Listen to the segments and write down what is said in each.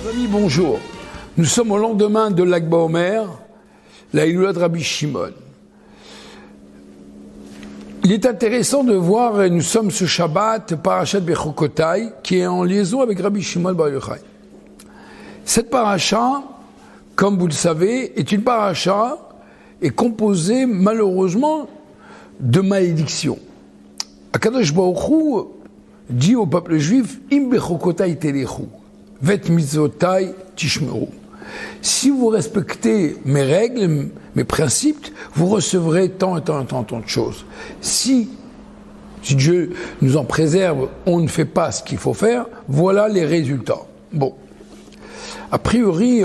Amis, bonjour. Nous sommes au lendemain de Lag BaOmer, la Hiloula de Rabbi Shimon. Il est intéressant de voir, et nous sommes ce Shabbat, Parashat Bechokotai, qui est en liaison avec Rabbi Shimon Bar Yochai. Cette paracha, comme vous le savez, est une paracha et composée malheureusement de malédictions. Akadosh Baruch Hu dit au peuple juif, Im Bechokotai telechu, vet mitzvotai tishmeru. Si vous respectez mes règles, mes principes, vous recevrez tant et tant et tant, tant de choses. Si Dieu nous en préserve, on ne fait pas ce qu'il faut faire, voilà les résultats. Bon. A priori,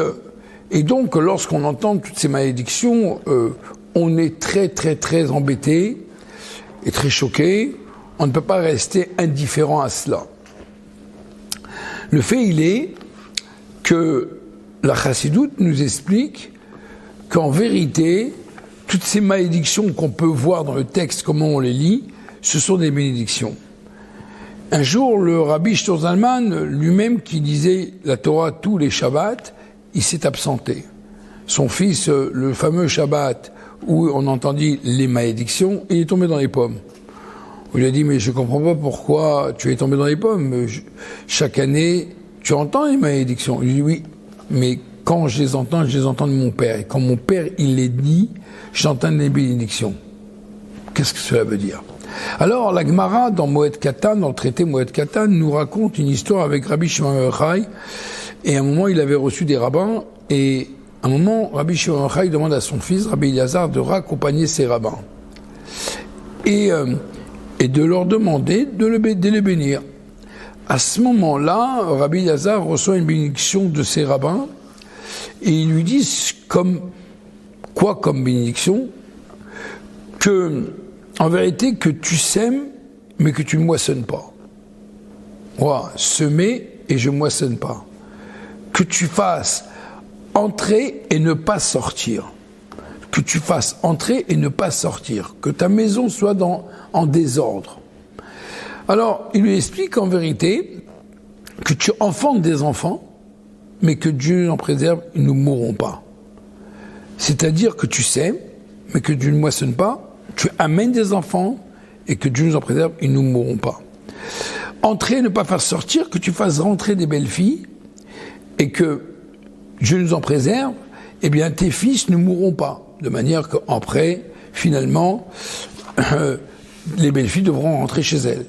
et donc lorsqu'on entend toutes ces malédictions, on est très très très embêté et très choqué. On ne peut pas rester indifférent à cela. Le fait, il est que la Chassidoute nous explique qu'en vérité, toutes ces malédictions qu'on peut voir dans le texte, comment on les lit, ce sont des bénédictions. Un jour, le Rabbi Shtor Zalman, lui-même qui lisait la Torah tous les Shabbats, il s'est absenté. Son fils, le fameux Shabbat où on entendit les malédictions, il est tombé dans les pommes. On lui a dit, mais je comprends pas pourquoi tu es tombé dans les pommes. Chaque année, tu entends les malédictions. Il dit, oui, mais quand je les entends de mon père. Et quand mon père, il les dit, j'entends les bénédictions. Qu'est-ce que cela veut dire? Alors, la Gemara, dans Moed Katan, dans le traité Moed Katan, nous raconte une histoire avec Rabbi Shimon Bar Yochai. Et à un moment, il avait reçu des rabbins. Et à un moment, Rabbi Shimon Bar Yochai demande à son fils, Rabbi Elazar, de raccompagner ses rabbins. Et de leur demander de les bénir. À ce moment-là, Rabbi Elazar reçoit une bénédiction de ses rabbins, et ils lui disent comme bénédiction, que, en vérité, que tu sèmes, mais que tu ne moissonnes pas. Voilà, semer et je moissonne pas. Que tu fasses entrer et ne pas sortir. Que tu fasses entrer et ne pas sortir. Que ta maison soit en désordre. Alors, il lui explique en vérité que tu enfantes des enfants, mais que Dieu en préserve, ils ne mourront pas. C'est-à-dire que tu sèmes, mais que Dieu ne moissonne pas, tu amènes des enfants, et que Dieu nous en préserve, ils ne mourront pas. Entrer et ne pas faire sortir, que tu fasses rentrer des belles filles, et que Dieu nous en préserve, eh bien tes fils ne mourront pas. De manière qu'après, finalement, les belles filles devront rentrer chez elles.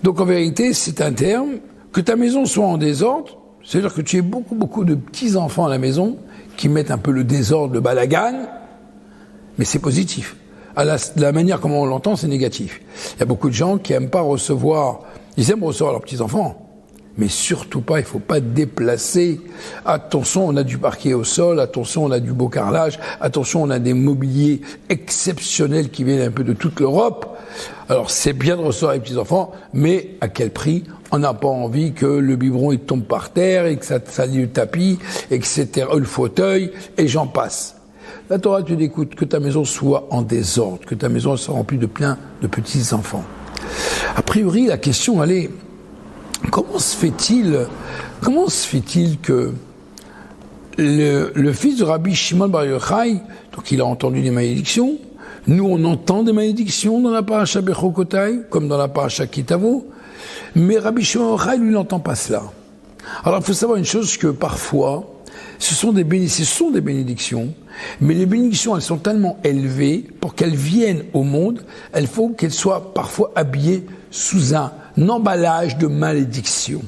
Donc en vérité, c'est un terme, que ta maison soit en désordre, c'est-à-dire que tu aies beaucoup de petits-enfants à la maison qui mettent un peu le désordre, le balagan, mais c'est positif. À la manière comment on l'entend, c'est négatif. Il y a beaucoup de gens qui aiment pas recevoir, ils aiment recevoir leurs petits-enfants, mais surtout pas, il faut pas déplacer. Attention, on a du parquet au sol, attention, on a du beau carrelage, attention, on a des mobiliers exceptionnels qui viennent un peu de toute l'Europe. Alors c'est bien de recevoir les petits-enfants, mais à quel prix? On n'a pas envie que le biberon il tombe par terre et que ça salit le tapis, etc., le fauteuil, et j'en passe. La Torah te dit, écoute, que ta maison soit en désordre, que ta maison soit remplie de plein de petits-enfants. A priori, la question, elle est, comment se fait-il que le fils de Rabbi Shimon Bar Yochai, donc il a entendu des malédictions, nous on entend des malédictions dans la paracha Bechokotai, comme dans la paracha Kitavo, mais Rabbi Shimon Bar Yochai, lui, n'entend pas cela. Alors il faut savoir une chose, que parfois, ce sont des bénédictions, mais les bénédictions, elles sont tellement élevées, pour qu'elles viennent au monde, il faut qu'elles soient parfois habillées sous un emballage de malédiction.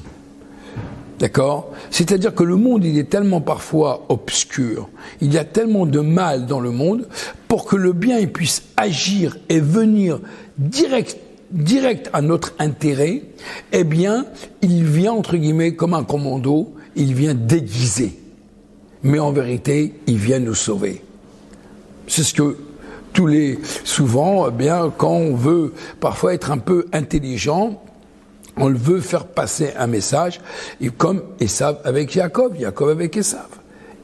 D'accord? C'est-à-dire que le monde, il est tellement parfois obscur, il y a tellement de mal dans le monde, pour que le bien il puisse agir et venir direct à notre intérêt, eh bien, il vient, entre guillemets, comme un commando, il vient déguisé. Mais en vérité, il vient nous sauver. C'est ce que souvent, eh bien, quand on veut parfois être un peu intelligent, on le veut faire passer un message, et comme Esav avec Jacob avec Esav.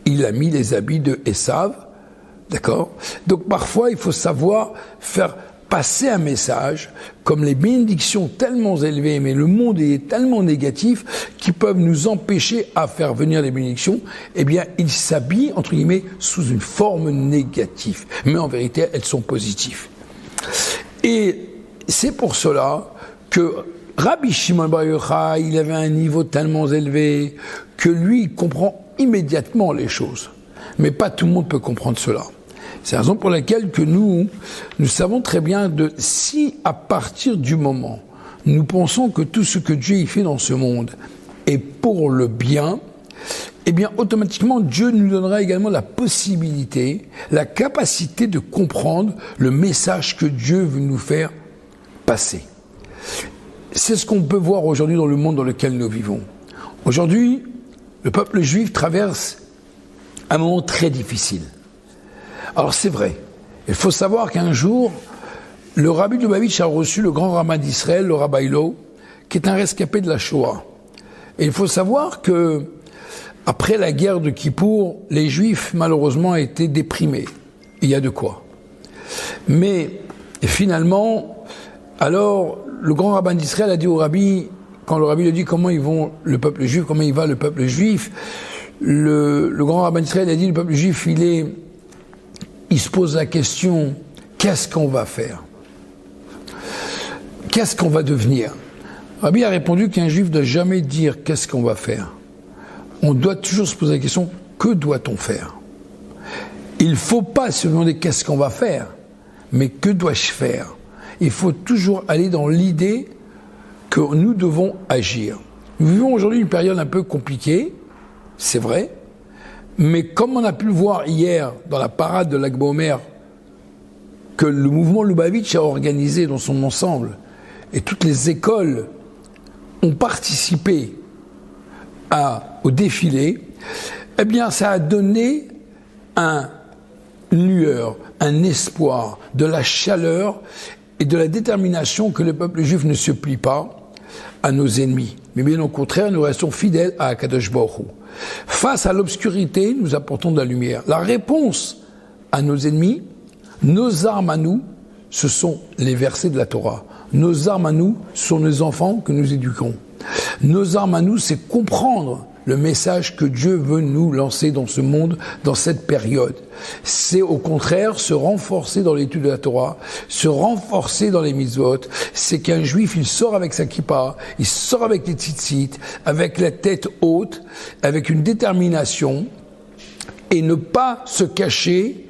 Il a mis les habits de Esav, d'accord? Donc parfois, il faut savoir faire passer un message, comme les bénédictions tellement élevées, mais le monde est tellement négatif, qui peuvent nous empêcher à faire venir les bénédictions, eh bien, ils s'habillent, entre guillemets, sous une forme négative. Mais en vérité, elles sont positives. Et c'est pour cela que Rabbi Shimon Bar Yochai, il avait un niveau tellement élevé que lui, il comprend immédiatement les choses. Mais pas tout le monde peut comprendre cela. C'est la raison pour laquelle que nous savons très bien si à partir du moment, nous pensons que tout ce que Dieu y fait dans ce monde est pour le bien, eh bien, automatiquement, Dieu nous donnera également la possibilité, la capacité de comprendre le message que Dieu veut nous faire passer. C'est ce qu'on peut voir aujourd'hui dans le monde dans lequel nous vivons. Aujourd'hui, le peuple juif traverse un moment très difficile. Alors c'est vrai, il faut savoir qu'un jour, le rabbi de Lubavitch a reçu le grand rabbin d'Israël, le Rabbi Lo, qui est un rescapé de la Shoah. Et il faut savoir que, après la guerre de Kippour, les Juifs, malheureusement, étaient déprimés. Il y a de quoi. Mais, finalement, alors, le grand rabbin d'Israël a dit au rabbi, quand le rabbi lui a dit comment il va le peuple juif, le grand rabbin d'Israël a dit, le peuple juif, il se pose la question, qu'est-ce qu'on va faire? Qu'est-ce qu'on va devenir? Rabbi a répondu qu'un juif ne doit jamais dire qu'est-ce qu'on va faire. On doit toujours se poser la question, que doit-on faire? Il ne faut pas se demander qu'est-ce qu'on va faire, mais que dois-je faire? Il faut toujours aller dans l'idée que nous devons agir. Nous vivons aujourd'hui une période un peu compliquée, c'est vrai, mais comme on a pu le voir hier dans la parade de Lag BaOmer, que le mouvement Lubavitch a organisé dans son ensemble, et toutes les écoles ont participé au défilé, eh bien ça a donné une lueur, un espoir, de la chaleur et de la détermination que le peuple juif ne se plie pas à nos ennemis. Mais bien au contraire, nous restons fidèles à Akadosh Baruch Hu. Face à l'obscurité, nous apportons de la lumière. La réponse à nos ennemis, nos armes à nous, ce sont les versets de la Torah. Nos armes à nous sont nos enfants que nous éduquons. Nos armes à nous, c'est comprendre le message que Dieu veut nous lancer dans ce monde, dans cette période. C'est au contraire se renforcer dans l'étude de la Torah, se renforcer dans les mitzvot. C'est qu'un juif, il sort avec sa kippa, il sort avec les tzitzit, avec la tête haute, avec une détermination, et ne pas se cacher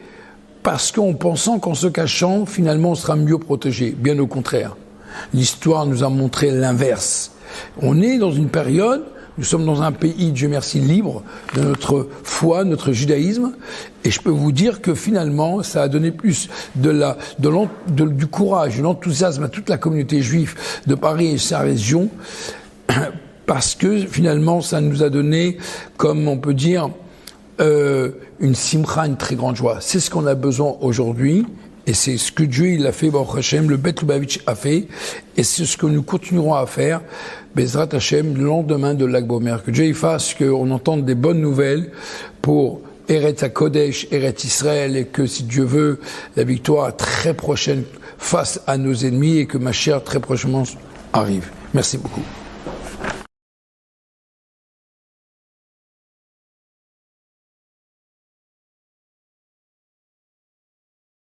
parce qu'en pensant qu'en se cachant, finalement, on sera mieux protégé. Bien au contraire. L'histoire nous a montré l'inverse. On est dans une période, nous sommes dans un pays, Dieu merci, libre de notre foi, notre judaïsme, et je peux vous dire que finalement, ça a donné plus du courage, de l'enthousiasme à toute la communauté juive de Paris et sa région, parce que finalement, ça nous a donné, comme on peut dire, une simcha, une très grande joie. C'est ce qu'on a besoin aujourd'hui. Et c'est ce que Dieu, il a fait, Baruch Hashem, le Beth Lubavitch a fait, et c'est ce que nous continuerons à faire, Bezrat Hashem, le lendemain de Lag BaOmer. Que Dieu y fasse qu'on entende des bonnes nouvelles pour Eretz HaKodesh, Eretz Israël, et que si Dieu veut, la victoire très prochaine face à nos ennemis, et que ma chère très prochainement arrive. Merci beaucoup.